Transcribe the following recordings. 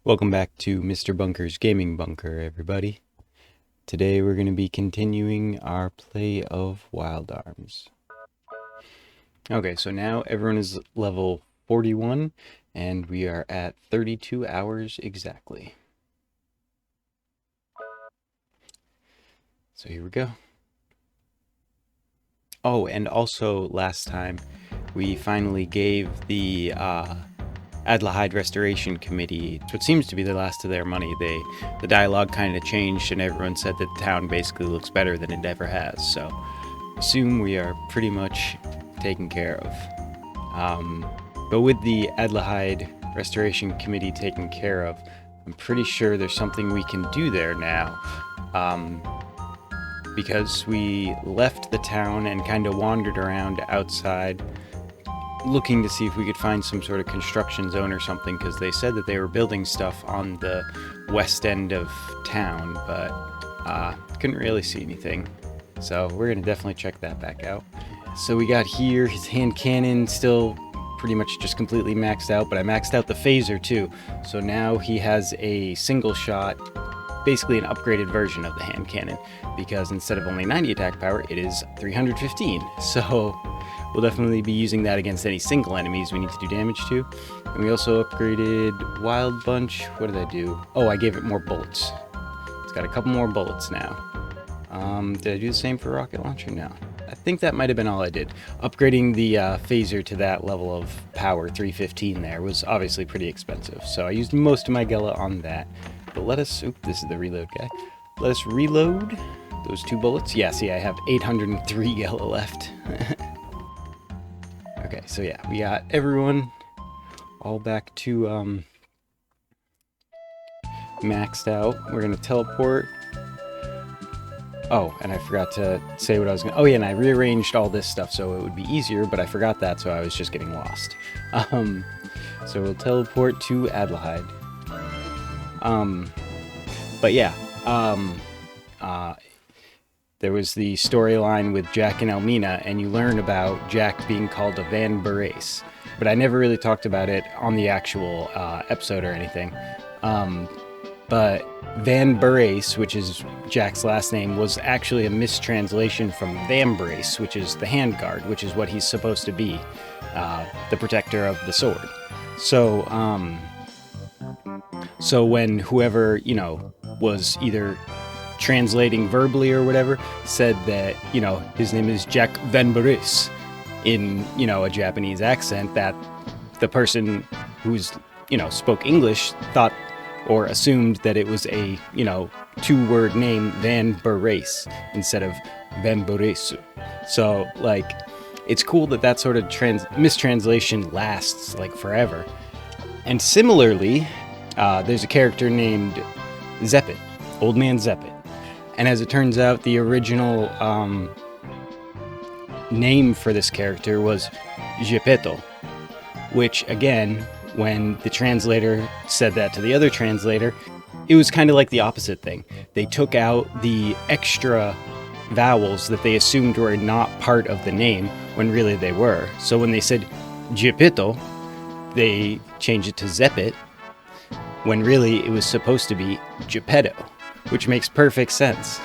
Welcome back to Mr. Bunker's Gaming Bunker, everybody. Today we're going to be continuing our play of Wild Arms. Okay, so now everyone is level 41, and we are at 32 hours exactly. So here we go. Oh, and also last time we finally gave the Adlehyde Restoration Committee what seems to be the last of their money. The dialogue kind of changed, and everyone said that the town basically looks better than it ever has. So assume we are pretty much taken care of. But with the Adlehyde Restoration Committee taken care of, I'm pretty sure there's something we can do there now. Because we left the town and kind of wandered around outside looking to see if we could find some sort of construction zone or something, because they said that they were building stuff on the west end of town, but couldn't really see anything. So we're going to definitely check that back out. So we got here his hand cannon, still pretty much just completely maxed out, but I maxed out the phaser too. So now he has a single shot, basically an upgraded version of the hand cannon, because instead of only 90 attack power, it is 315. So we'll definitely be using that against any single enemies we need to do damage to. And we also upgraded Wild Bunch. What did I do? Oh, I gave it more bullets. It's got a couple more bullets now. Did I do the same for rocket launcher? No. I think that might have been all I did. Upgrading the phaser to that level of power, 315 there, was obviously pretty expensive. So I used most of my Gela on that. But let us... Oop, this is the reload guy. Let us reload those two bullets. Yeah, see, I have 803 Gela left. Okay, so yeah, we got everyone all back to maxed out. We're gonna teleport. Oh, and I forgot to say what I was gonna... Oh yeah, and I rearranged all this stuff so it would be easier, but I forgot that, so I was just getting lost. So we'll teleport to Adlehyde. But yeah, there was the storyline with Jack and Elmina, and you learn about Jack being called a Vambrace, but I never really talked about it on the actual episode or anything. But Vambrace, which is Jack's last name, was actually a mistranslation from Vambrace, which is the handguard, which is what he's supposed to be, the protector of the sword. So when whoever, was either translating verbally or whatever, said that, his name is Jack Vambrace in, a Japanese accent, that the person who's, spoke English thought or assumed that it was a, two-word name, Vambrace, instead of Vambrace. So, it's cool that sort of mistranslation lasts, forever. And similarly, there's a character named Zeppet, Old Man Zeppet. And as it turns out, the original name for this character was Geppetto, which, again, when the translator said that to the other translator, it was kind of like the opposite thing. They took out the extra vowels that they assumed were not part of the name when really they were. So when they said Geppetto, they changed it to Zeppet, when really it was supposed to be Geppetto, which makes perfect sense.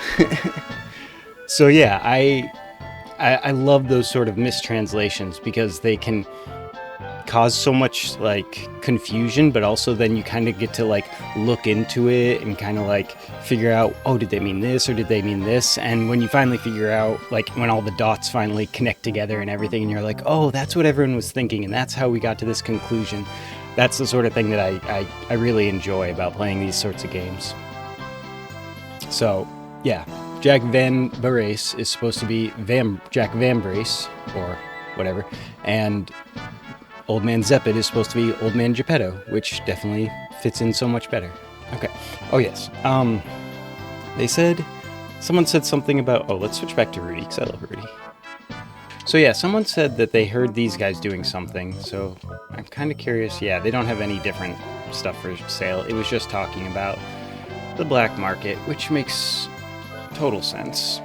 So yeah, I love those sort of mistranslations, because they can cause so much confusion, but also then you kind of get to look into it and kind of figure out, oh, did they mean this or did they mean this? And when you finally figure out, when all the dots finally connect together and everything, and you're like, oh, that's what everyone was thinking, and that's how we got to this conclusion. That's the sort of thing that I really enjoy about playing these sorts of games. So, yeah, Jack Vambrace is supposed to be Jack Vambrace, or whatever, and Old Man Zeppet is supposed to be Old Man Geppetto, which definitely fits in so much better. Okay. Oh, yes. Someone said something about... Oh, let's switch back to Rudy, because I love Rudy. So yeah, someone said that they heard these guys doing something, so I'm kind of curious. Yeah, they don't have any different stuff for sale. It was just talking about the black market, which makes total sense.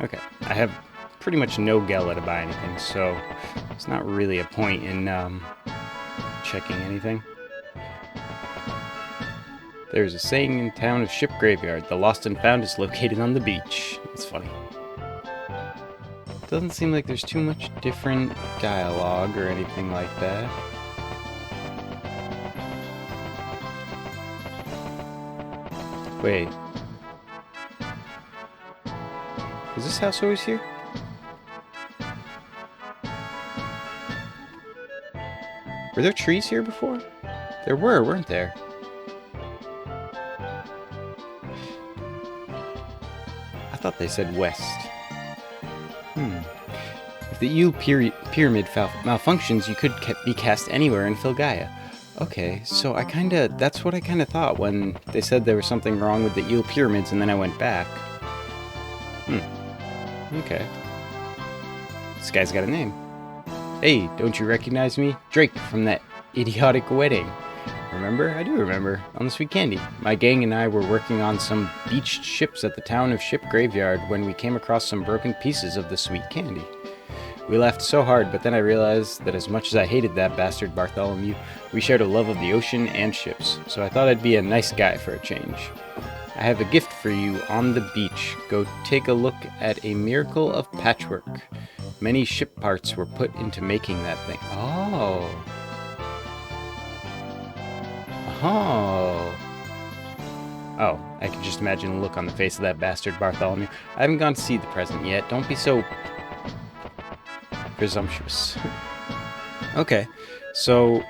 Okay, I have pretty much no Gela to buy anything, so it's not really a point in checking anything. There's a saying in town of Ship Graveyard, the lost and found is located on the beach. That's funny. Doesn't seem like there's too much different dialogue or anything like that. Wait. Was this house always here? Were there trees here before? There were, weren't there? I thought they said west. If the eel pyramid malfunctions, you could be cast anywhere in Filgaia. Okay, so that's what I kinda thought when they said there was something wrong with the eel pyramids, and then I went back. Okay. This guy's got a name. Hey, don't you recognize me? Drake from that idiotic wedding. Remember? I do remember. On the Sweet Candy. My gang and I were working on some beached ships at the town of Ship Graveyard when we came across some broken pieces of the Sweet Candy. We laughed so hard, but then I realized that as much as I hated that bastard Bartholomew, we shared a love of the ocean and ships, so I thought I'd be a nice guy for a change. I have a gift for you on the beach. Go take a look at a miracle of patchwork. Many ship parts were put into making that thing. Oh. Oh, I can just imagine the look on the face of that bastard Bartholomew. I haven't gone to see the present yet. Don't be so presumptuous. Okay, so,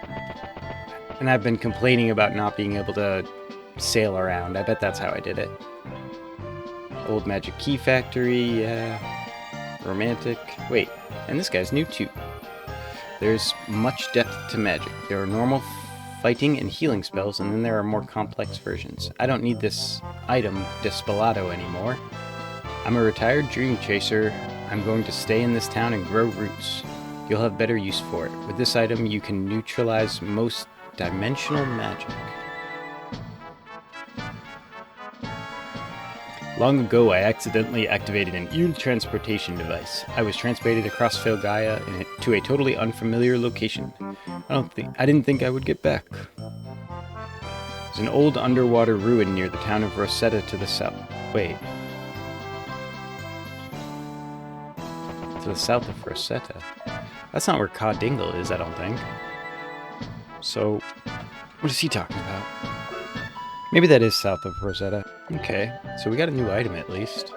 and I've been complaining about not being able to sail around. I bet that's how I did it. Old Magic Key Factory, yeah. Romantic. Wait, and this guy's new too. There's much depth to magic. There are normal fighting and healing spells, and then there are more complex versions. I don't need this item, Dispellado, anymore. I'm a retired dream chaser. I'm going to stay in this town and grow roots. You'll have better use for it. With this item, you can neutralize most dimensional magic. Long ago, I accidentally activated an eel transportation device. I was transported across Filgaia to a totally unfamiliar location. I didn't think I would get back. There's an old underwater ruin near the town of Rosetta to the south. Wait. To the south of Rosetta? That's not where Ka Dingle is, I don't think. So, what is he talking about? Maybe that is south of Rosetta. Okay, so we got a new item at least.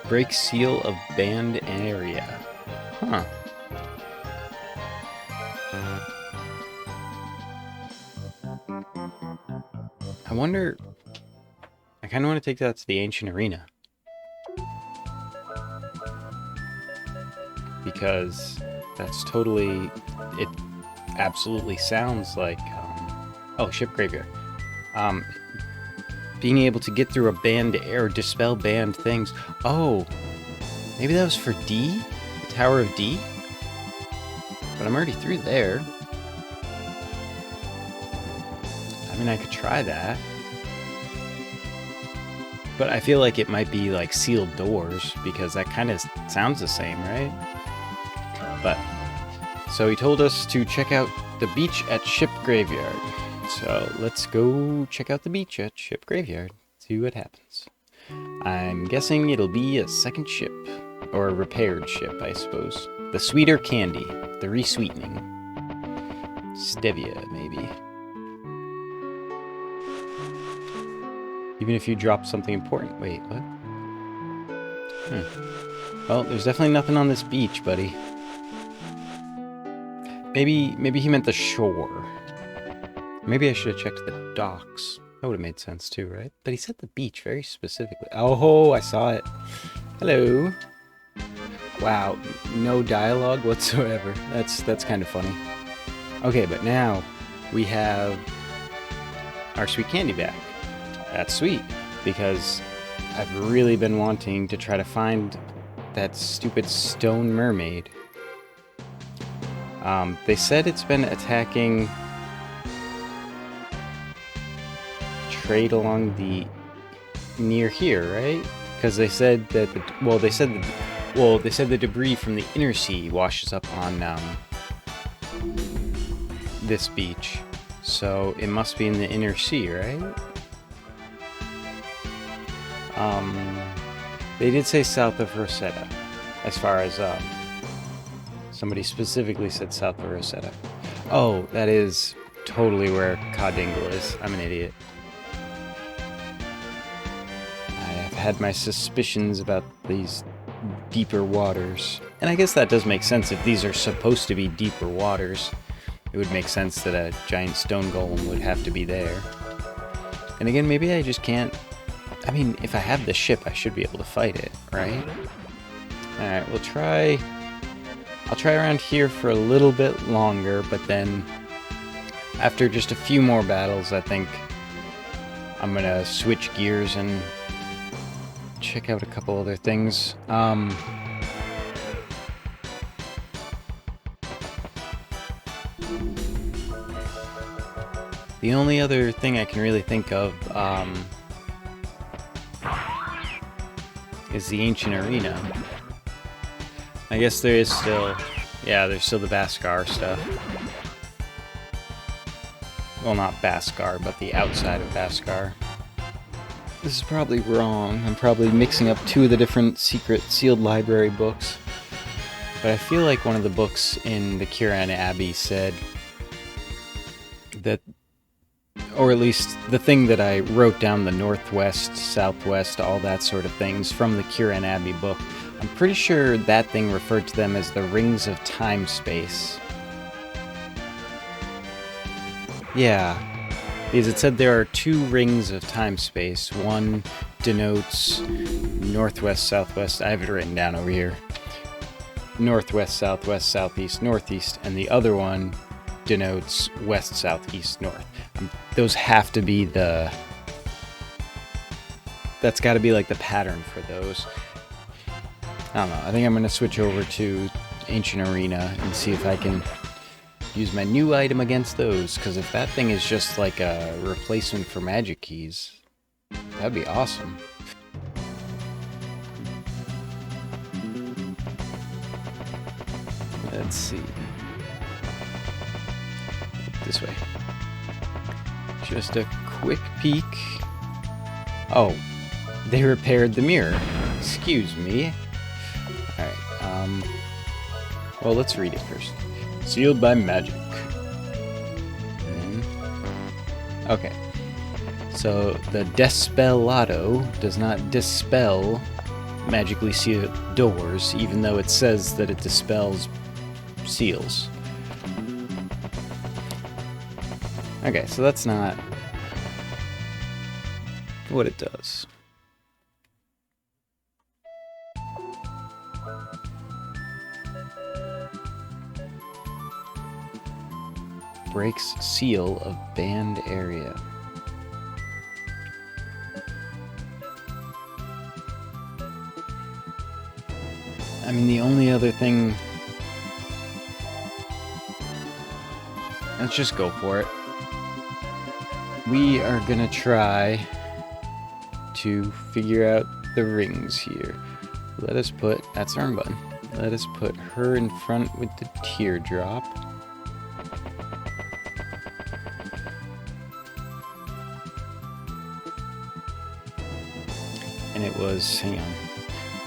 Break seal of banned area. Huh. I wonder... I kind of want to take that to the ancient arena. Because that's totally... It absolutely sounds like... oh, Ship Graveyard. Being able to get through a banned air or dispel banned things. Oh, maybe that was for D? The Tower of D? But I'm already through there. I mean, I could try that. But I feel like it might be like sealed doors, because that kind of sounds the same, right? But, so he told us to check out the beach at Ship Graveyard. So let's go check out the beach at Ship Graveyard, see what happens. I'm guessing it'll be a second ship, or a repaired ship, I suppose. The sweeter candy, the re-sweetening. Stevia, maybe. Even if you drop something important. Wait, what? Well, there's definitely nothing on this beach, buddy. Maybe he meant the shore. Maybe I should have checked the docks. That would have made sense too, right? But he said the beach very specifically. Oh, I saw it. Hello. Wow, no dialogue whatsoever. That's kind of funny. Okay, but now we have our sweet candy back. That's sweet, because I've really been wanting to try to find that stupid stone mermaid. They said it's been attacking trade along the near here, right? Because they said that they said the debris from the inner sea washes up on this beach. So it must be in the inner sea, right? They did say south of Rosetta, as far as, somebody specifically said south of Rosetta. Oh, that is totally where Cawdingle is. I'm an idiot. I have had my suspicions about these deeper waters. And I guess that does make sense if these are supposed to be deeper waters. It would make sense that a giant stone golem would have to be there. And again, maybe I just can't... I mean, if I have the ship, I should be able to fight it, right? Alright, we'll try... I'll try around here for a little bit longer, but then after just a few more battles, I think I'm gonna switch gears and check out a couple other things. The only other thing I can really think of is the ancient arena. I guess there is still, yeah, there's still the Baskar stuff. Well, not Baskar, but the outside of Baskar. This is probably wrong. I'm probably mixing up two of the different secret sealed library books. But I feel like one of the books in the Kiran Abbey said that, or at least the thing that I wrote down, the northwest, southwest, all that sort of things from the Kiran Abbey book, I'm pretty sure that thing referred to them as the rings of time-space. Yeah, because it said there are two rings of time-space. One denotes northwest, southwest. I have it written down over here. Northwest, southwest, southeast, northeast, and the other one denotes west, south, east, north. Those have to be the... That's got to be like the pattern for those. I don't know. I think I'm going to switch over to Ancient Arena and see if I can use my new item against those. Because if that thing is just like a replacement for magic keys, that'd be awesome. Let's see. This way. Just a quick peek. Oh, they repaired the mirror. Excuse me. Alright, well, let's read it first. Sealed by magic. Okay. So, the Dispellado does not dispel magically sealed doors, even though it says that it dispels seals. Okay, so that's not what it does. Breaks seal of banned area. I mean, the only other thing... Let's just go for it. We are gonna try to figure out the rings here. Let us put... That's the wrong button. Let us put her in front with the teardrop. And it was, hang on,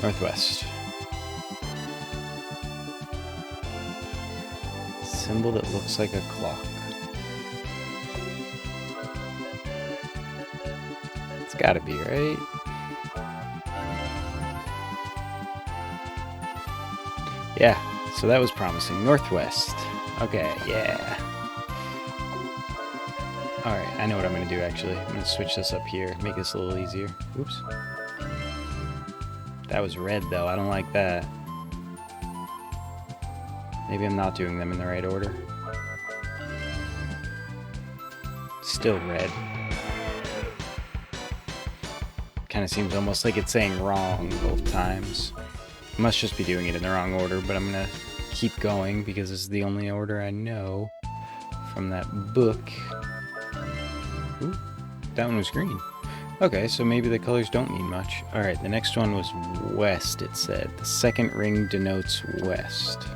northwest. Symbol that looks like a clock. It's gotta be, right? Yeah, so that was promising. Northwest. Okay, yeah. Alright, I know what I'm gonna do actually. I'm gonna switch this up here, make this a little easier. Oops. That was red though, I don't like that. Maybe I'm not doing them in the right order. Still red. Kind of seems almost like it's saying wrong both times. I must just be doing it in the wrong order, but I'm gonna keep going because this is the only order I know from that book. Ooh, that one was green. Okay, so maybe the colors don't mean much. Alright, the next one was west, it said. The second ring denotes west.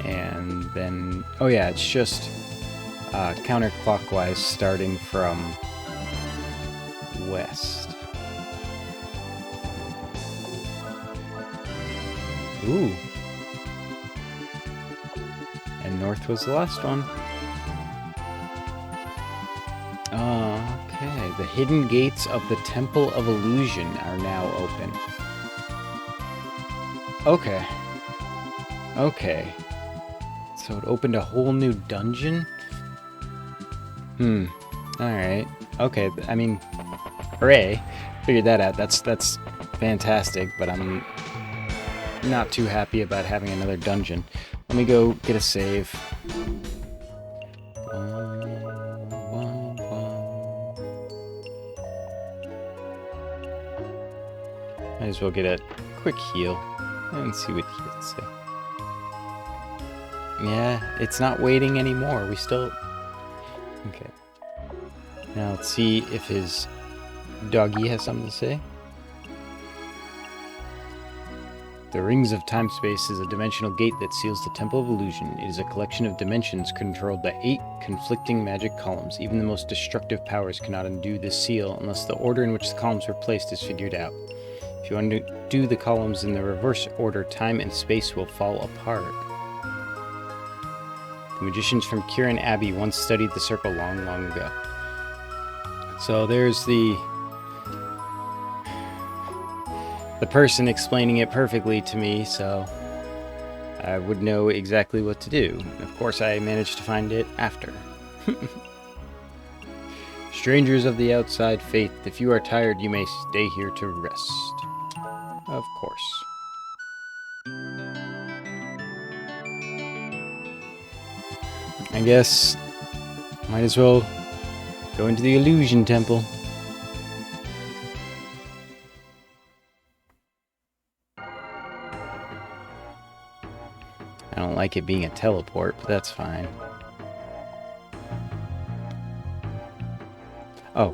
And then, oh yeah, it's just counterclockwise starting from west. Ooh. And north was the last one. Okay, the hidden gates of the Temple of Illusion are now open. Okay. Okay. So it opened a whole new dungeon? Alright. Okay, I mean, hooray. Figured that out. That's fantastic, but I'm not too happy about having another dungeon. Let me go get a save. Might as well get a quick heal and see what he has to say. Yeah, it's not waiting anymore. We still... Okay. Now let's see if his doggy has something to say. The Rings of Time-Space is a dimensional gate that seals the Temple of Illusion. It is a collection of dimensions controlled by 8 conflicting magic columns. Even the most destructive powers cannot undo this seal unless the order in which the columns were placed is figured out. If you undo the columns in the reverse order, time and space will fall apart. The magicians from Kirin Abbey once studied the circle long, long ago. So there's the person explaining it perfectly to me, so I would know exactly what to do. Of course, I managed to find it after. Strangers of the outside faith, if you are tired, you may stay here to rest. Of course. I guess might as well go into the Illusion Temple. I don't like it being a teleport, but that's fine. Oh.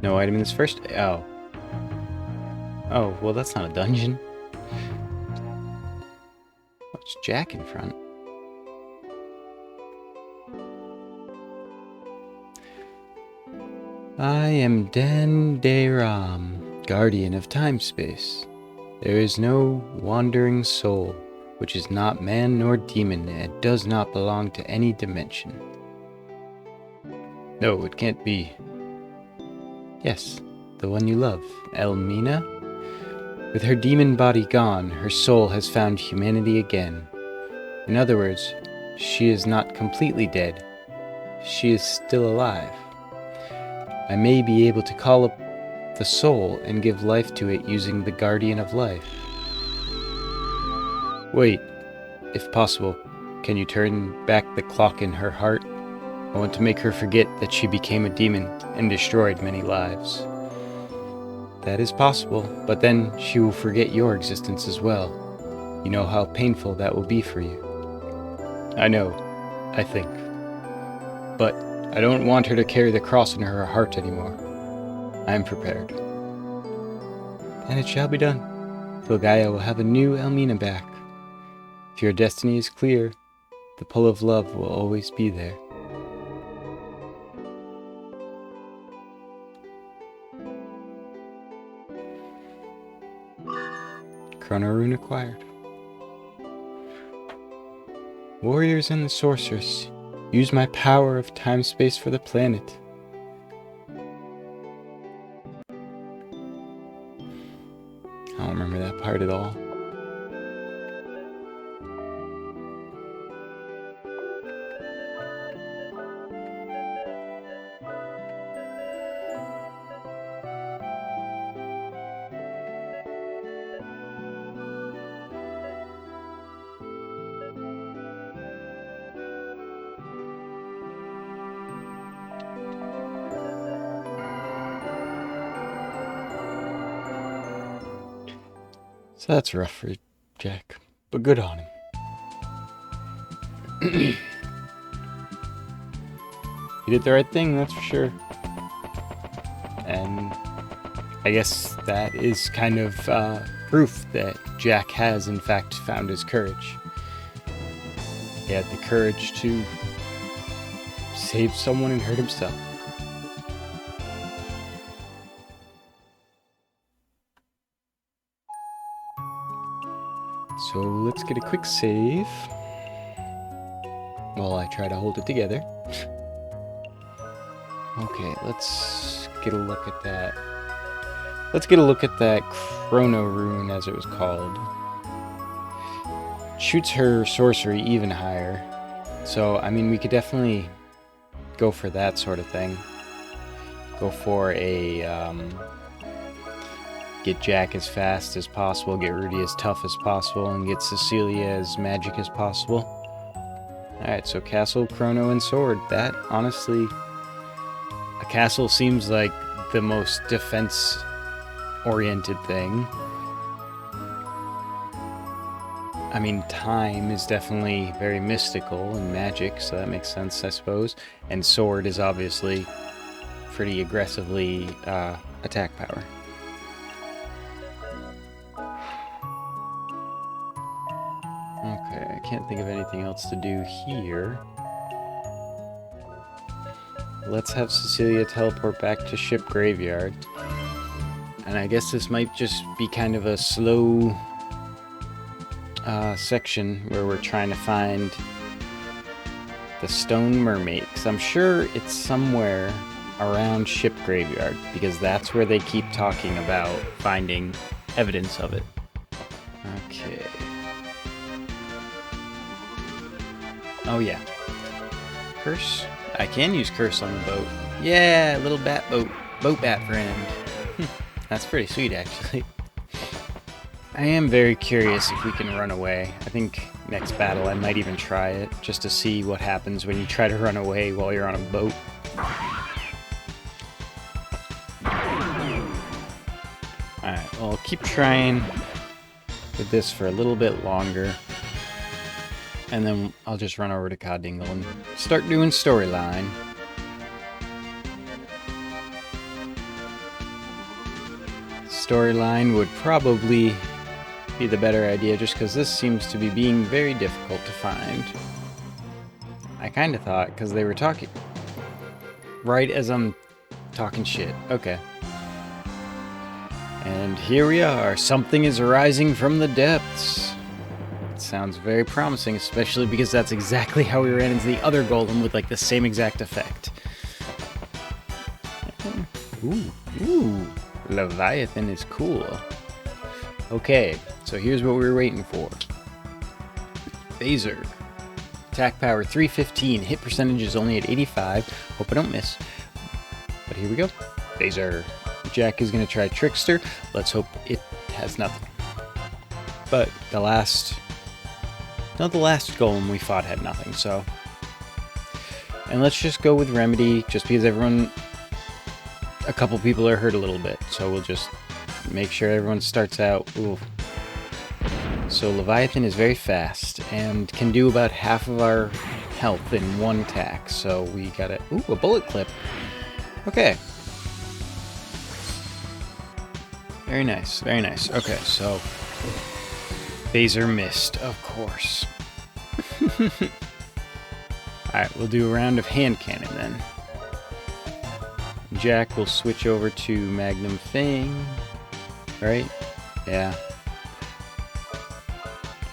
No item in this first... Oh. Oh, well that's not a dungeon. What's Jack in front? I am Dairam, guardian of time-space. There is no wandering soul, which is not man nor demon, and does not belong to any dimension. No, it can't be. Yes, the one you love, Elmina? With her demon body gone, her soul has found humanity again. In other words, she is not completely dead. She is still alive. I may be able to call up the soul and give life to it using the Guardian of Life. Wait, if possible, can you turn back the clock in her heart? I want to make her forget that she became a demon and destroyed many lives. That is possible, but then she will forget your existence as well. You know how painful that will be for you. I know, I think. But I don't want her to carry the cross in her heart anymore. I am prepared. And it shall be done. Filgaia will have a new Elmina back. If your destiny is clear, the pull of love will always be there. Chrono Rune acquired. Warriors and the sorceress, use my power of time-space for the planet. I don't remember that part at all. So that's rough for Jack, but good on him. He did the right thing, that's for sure. And I guess that is kind of proof that Jack has in fact found his courage. He had the courage to save someone and hurt himself. So let's get a quick save while I try to hold it together. Okay, let's get a look at that. Let's get a look at that Chrono Rune, as it was called. Shoots her sorcery even higher. So, I mean, we could definitely go for that sort of thing. Go for a, get Jack as fast as possible, get Rudy as tough as possible, and get Cecilia as magic as possible. Alright, so Castle, Chrono, and Sword. That, honestly, a castle seems like the most defense-oriented thing. I mean, time is definitely very mystical and magic, so that makes sense, I suppose. And Sword is obviously pretty aggressively attack power. Okay, I can't think of anything else to do here. Let's have Cecilia teleport back to Ship Graveyard. And I guess this might just be kind of a slow section where we're trying to find the Stone Mermaid. Because I'm sure it's somewhere around Ship Graveyard, because that's where they keep talking about finding evidence of it. Okay. Oh yeah. Curse? I can use Curse on the boat. Yeah, little bat boat. Boat bat friend. That's pretty sweet, actually. I am very curious if we can run away. I think next battle I might even try it, just to see what happens when you try to run away while you're on a boat. Alright, well, I'll keep trying with this for a little bit longer. And then I'll just run over to Coddingle and start doing storyline. Storyline would probably be the better idea, just because this seems to be being very difficult to find. I kind of thought, because they were talking right as I'm talking shit. Okay. And here we are. Something is arising from the depths. It sounds very promising, especially because that's exactly how we ran into the other golem with like the same exact effect. Ooh. Leviathan is cool. Okay, so here's what we were waiting for. Phaser. Attack power 315. Hit percentage is only at 85. Hope I don't miss. But here we go. Phaser. Jack is going to try Trickster. Let's hope it has nothing. But the last golem we fought had nothing, so. And let's just go with Remedy, just because a couple people are hurt a little bit. So we'll just make sure everyone starts out. Ooh. So Leviathan is very fast and can do about half of our health in one attack. So we got a bullet clip. Okay. Very nice, very nice. Okay, so Phaser missed, of course. Alright, we'll do a round of hand cannon then. Jack will switch over to Magnum Fang. Right? Yeah.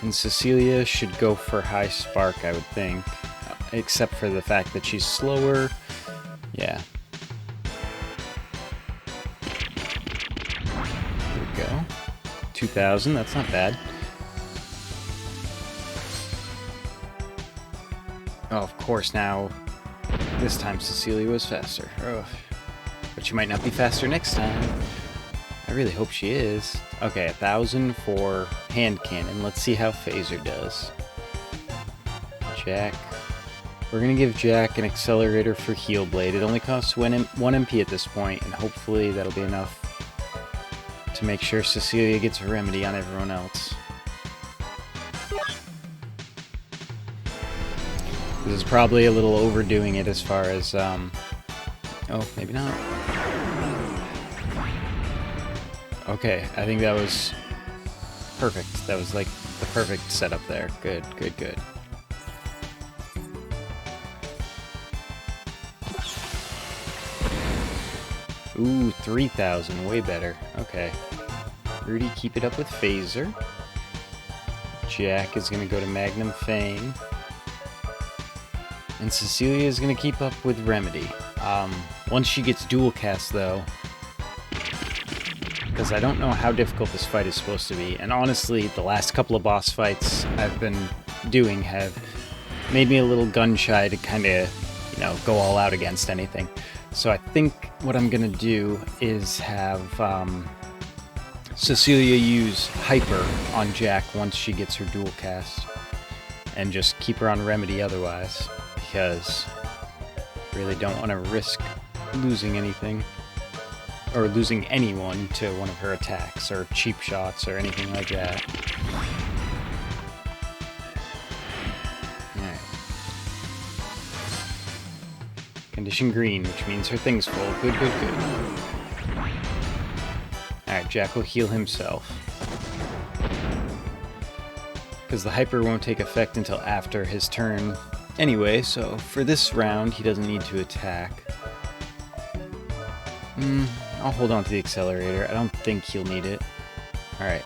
And Cecilia should go for High Spark, I would think. Except for the fact that she's slower. Yeah. There we go. 2,000, that's not bad. Oh, of course, now, this time Cecilia was faster. Oh. But she might not be faster next time. I really hope she is. Okay, 1,000 for hand cannon. Let's see how Phaser does. Jack. We're going to give Jack an accelerator for Heal Blade. It only costs 1 MP at this point, and hopefully that'll be enough to make sure Cecilia gets a remedy on everyone else. This is probably a little overdoing it as far as, oh, maybe not. Okay, I think that was perfect. That was like the perfect setup there. Good, good, good. Ooh, 3,000. Way better. Okay. Rudy, keep it up with Phaser. Jack is going to go to Magnum Fang. And Cecilia is going to keep up with Remedy. Once she gets dual cast, though, because I don't know how difficult this fight is supposed to be. And honestly, the last couple of boss fights I've been doing have made me a little gun-shy to kind of, you know, go all out against anything. So I think what I'm going to do is have Cecilia use Hyper on Jack once she gets her dual cast. And just keep her on Remedy otherwise. Because I really don't want to risk losing anything. Or losing anyone to one of her attacks, or cheap shots, or anything like that. Alright. Condition green, which means her thing's full. Good, good, good. Alright, Jack will heal himself. Because the hyper won't take effect until after his turn anyway, so for this round, he doesn't need to attack. I'll hold on to the accelerator. I don't think he'll need it. Alright.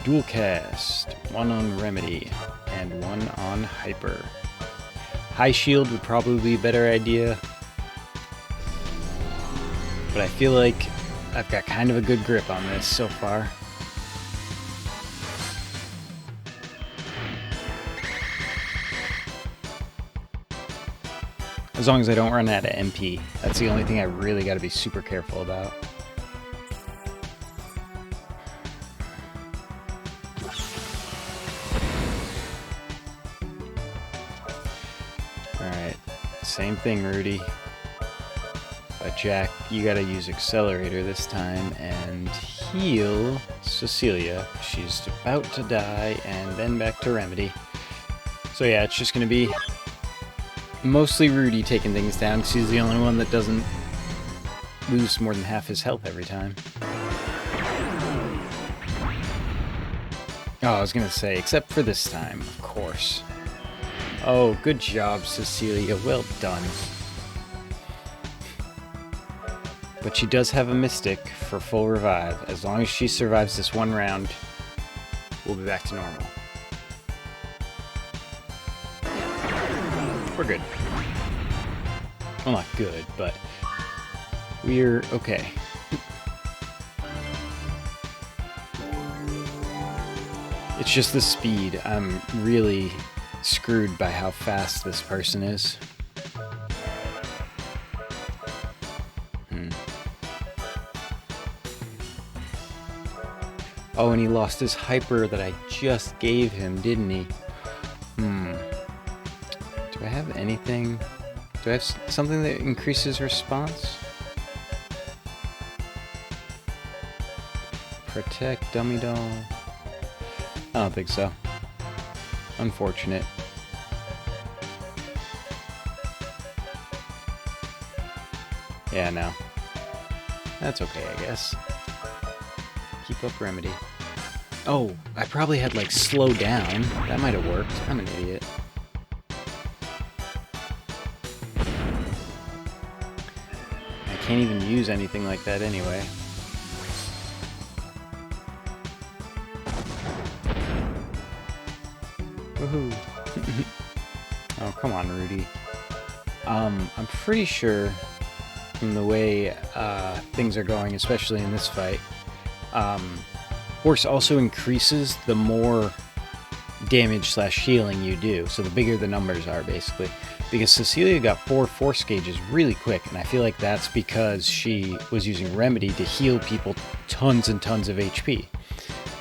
Dual cast. One on Remedy, and one on Hyper. High shield would probably be a better idea. But I feel like I've got kind of a good grip on this so far. As long as I don't run out of MP. That's the only thing I really got to be super careful about. Alright, same thing, Rudy. But Jack, you gotta use Accelerator this time and heal Cecilia. She's about to die, and then back to Remedy. So yeah, it's just gonna be mostly Rudy taking things down, because he's the only one that doesn't lose more than half his health every time. Oh, I was gonna say, except for this time, of course. Oh, good job, Cecilia. Well done. But she does have a Mystic for full revive. As long as she survives this one round, we'll be back to normal. We're good. Well, not good, but we're okay. It's just the speed. I'm really screwed by how fast this person is. Oh, and he lost his hyper that I just gave him, didn't he? Do I have anything? Do I have something that increases response? Protect dummy doll. I don't think so. Unfortunate. Yeah, no. That's okay, I guess. Keep up Remedy. Oh, I probably had, like, slow down. That might have worked. I'm an idiot. I can't even use anything like that anyway. Woohoo! Oh, come on, Rudy. I'm pretty sure from the way things are going, especially in this fight, Horse also increases the more damage / healing you do, so the bigger the numbers are, basically. Because Cecilia got 4 force gauges really quick, and I feel like that's because she was using Remedy to heal people tons and tons of HP.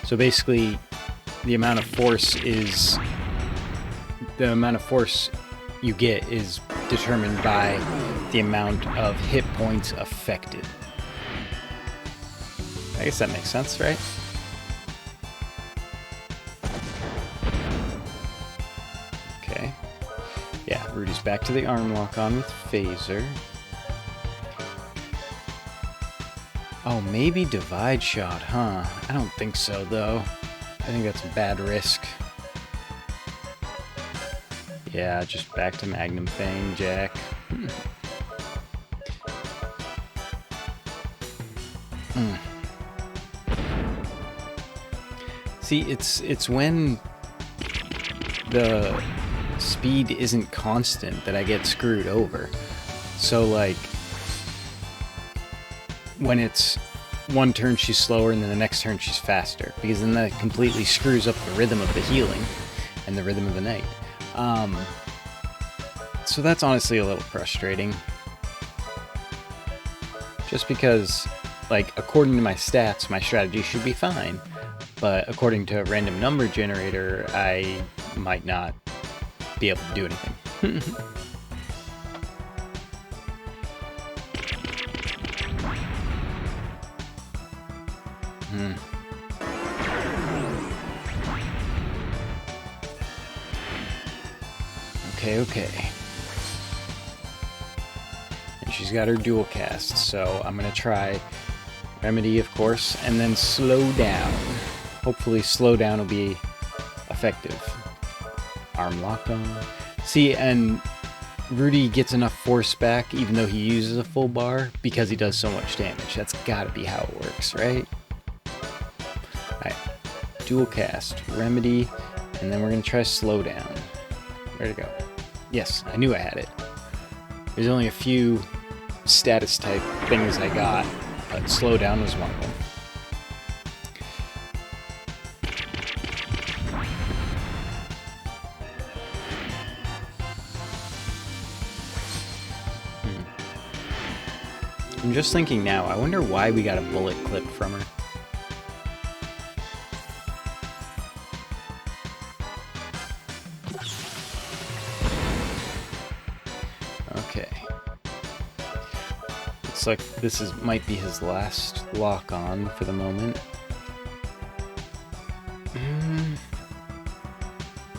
So basically, the amount of force you get is determined by the amount of hit points affected. I guess that makes sense, right? Okay. Yeah, Rudy's back to the arm lock on with Phaser. Oh, maybe Divide Shot, huh? I don't think so, though. I think that's a bad risk. Yeah, just back to Magnum Fang, Jack. See, it's when the speed isn't constant that I get screwed over. So, like, when it's one turn she's slower and then the next turn she's faster, because then that completely screws up the rhythm of the healing and the rhythm of the night. So that's honestly a little frustrating. Just because, like, according to my stats, my strategy should be fine. But according to a random number generator, I might not be able to do anything. Okay. And she's got her dual cast, so I'm gonna try Remedy, of course, and then Slow Down. Hopefully Slow Down will be effective. Arm lock on. See, and Rudy gets enough force back even though he uses a full bar because he does so much damage. That's gotta be how it works, right? Alright. Dual cast, Remedy, and then we're gonna try Slow Down. Where'd it go? Yes, I knew I had it. There's only a few status type things I got, but Slow Down was one of them. I'm just thinking now, I wonder why we got a bullet clip from her. Okay. Looks like this might be his last lock on for the moment.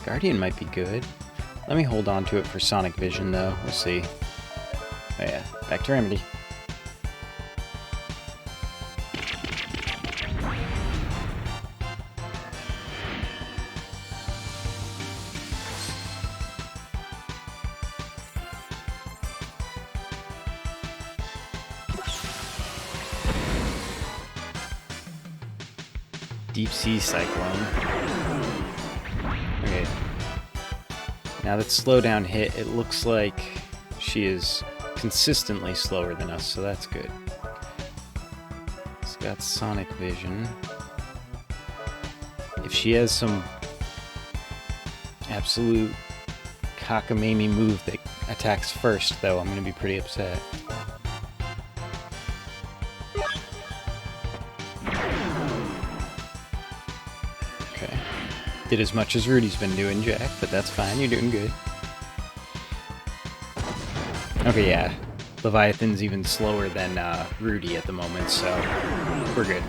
Guardian might be good. Let me hold on to it for Sonic Vision though. We'll see. Oh yeah, back to Remedy. Deep Sea Cyclone. Okay. Now that Slow Down hit, it looks like she is consistently slower than us, so that's good. It's got Sonic Vision. If she has some absolute cockamamie move that attacks first, though, I'm going to be pretty upset. Did as much as Rudy's been doing, Jack, but that's fine, you're doing good. Okay, yeah. Leviathan's even slower than Rudy at the moment, so we're good.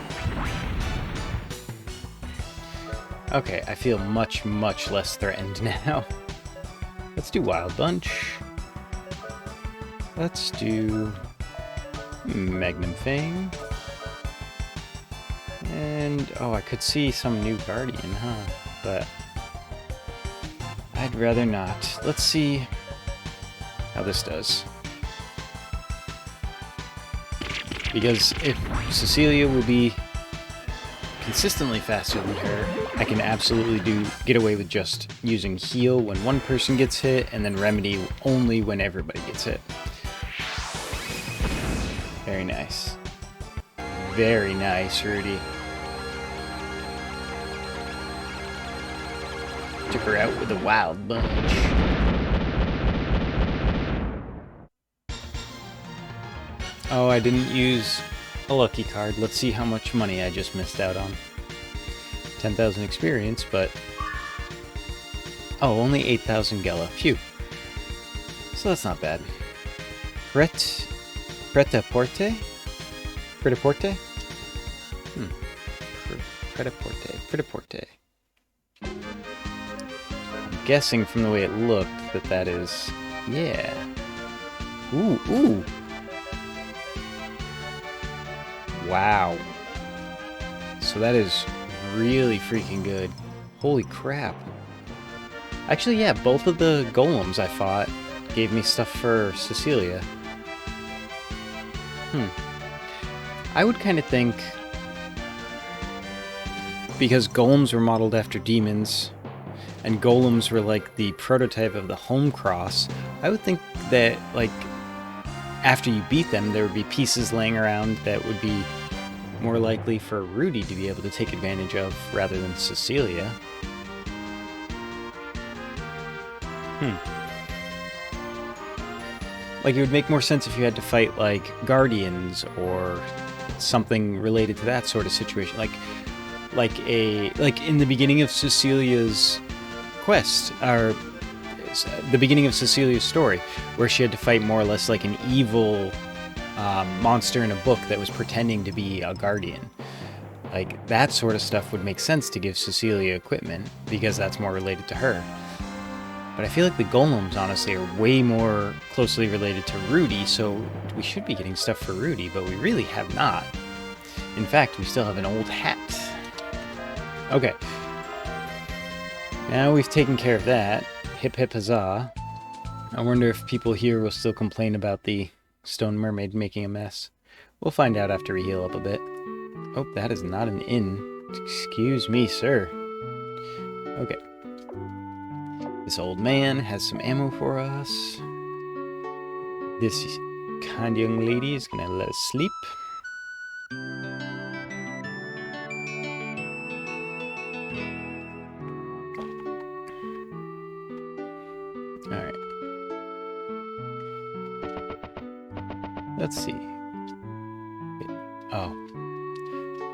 Okay, I feel much, much less threatened now. Let's do Wild Bunch. Let's do Magnum Fang. And, oh, I could see some new Guardian, huh? But I'd rather not. Let's see how this does. Because if Cecilia will be consistently faster than her, I can absolutely get away with just using heal when one person gets hit, and then remedy only when everybody gets hit. Very nice. Very nice, Rudy. Took her out with a wild bunch. Oh, I didn't use a lucky card. Let's see how much money I just missed out on. 10,000 experience, but... oh, only 8,000 Gela. Phew. So that's not bad. Pret-a-porte? Pret-a-porte? Pret-a-porte. Pret-a-porte. I'm guessing from the way it looked that is... yeah. Ooh, ooh! Wow. So that is really freaking good. Holy crap. Actually, yeah, both of the golems I fought gave me stuff for Cecilia. I would kind of think, because golems were modeled after demons, and golems were like the prototype of the home cross, I would think that, like, after you beat them, there would be pieces laying around that would be more likely for Rudy to be able to take advantage of rather than Cecilia. Like, it would make more sense if you had to fight, like, guardians or something related to that sort of situation. Like in the beginning of Cecilia's quest, or the beginning of Cecilia's story, where she had to fight more or less like an evil monster in a book that was pretending to be a guardian. Like, that sort of stuff would make sense to give Cecilia equipment, because that's more related to her. But I feel like the golems, honestly, are way more closely related to Rudy, so we should be getting stuff for Rudy, but we really have not. In fact, we still have an old hat. Okay. Now we've taken care of that. Hip hip huzzah. I wonder if people here will still complain about the stone mermaid making a mess. We'll find out after we heal up a bit. Oh, that is not an inn. Excuse me, sir. Okay. This old man has some ammo for us. This kind young lady is gonna let us sleep. Alright. Let's see. Oh.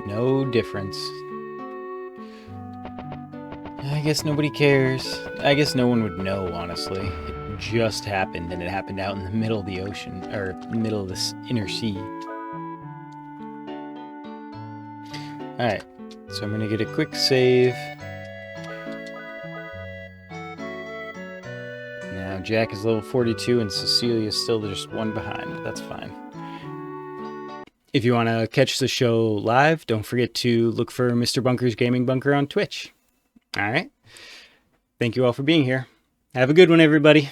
No difference. I guess nobody cares. I guess no one would know, honestly. It just happened, and it happened out in the middle of the ocean, or middle of this inner sea. Alright, so I'm gonna get a quick save. Now Jack is level 42, and Cecilia is still just one behind, but that's fine. If you want to catch the show live, don't forget to look for Mr. Bunker's Gaming Bunker on Twitch. All right. Thank you all for being here. Have a good one, everybody.